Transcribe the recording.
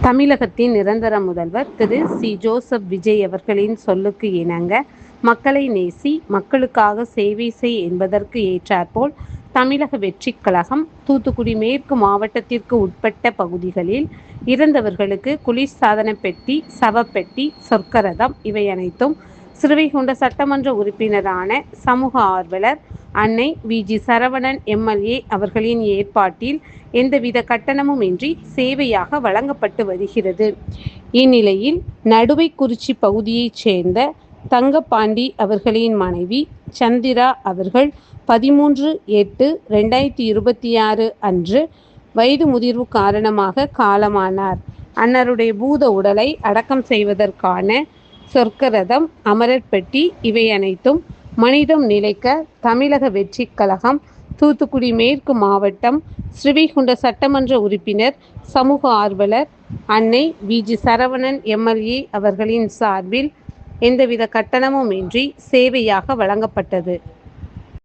தமிழகத்தின் நிரந்தர முதல்வர் திரு சி. ஜோசப் விஜய் அவர்களின் சொல்லுக்கு இணங்க மக்களை நேசி, மக்களுக்காக சேவை செய் என்பதற்கு ஏற்றாற்போல் தமிழக வெற்றிக் கழகம் தூத்துக்குடி மேற்கு மாவட்டத்திற்கு உட்பட்ட பகுதிகளில் இறந்தவர்களுக்கு குளிர்சாதன பெட்டி, சவப்பெட்டி, சொர்க்கரதம் இவை அனைத்தும் ஸ்ரீவைகுண்ட சட்டமன்ற உறுப்பினரான சமூக ஆர்வலர் அன்னை வி. ஜி. சரவணன் எம்.எல்.ஏ. அவர்களின் ஏற்பாட்டில் எந்தவித கட்டணமும் இன்றி சேவையாக வழங்கப்பட்டு வருகிறது. இந்நிலையில் நடுவைக்குறிச்சி பகுதியைச் சேர்ந்த தங்கப்பாண்டி அவர்களின் மனைவி சந்திரா அவர்கள் 13/8/2026 அன்று வயது முதிர்வு காரணமாக காலமானார். அன்னாருடைய பூத உடலை அடக்கம் செய்வதற்கான சொர்க்கரதம், அமரர் பெட்டி இவை அனைத்தும் மனிதம் நிலைக்க தமிழக வெற்றிக் கழகம் தூத்துக்குடி மேற்கு மாவட்டம் ஸ்ரீவைகுண்ட சட்டமன்ற உறுப்பினர் சமூக ஆர்வலர் அன்னை வி. ஜி. சரவணன் எம்.எல்.ஏ. அவர்களின் சார்பில் எந்தவித கட்டணமும் இன்றி சேவையாக வழங்கப்பட்டது.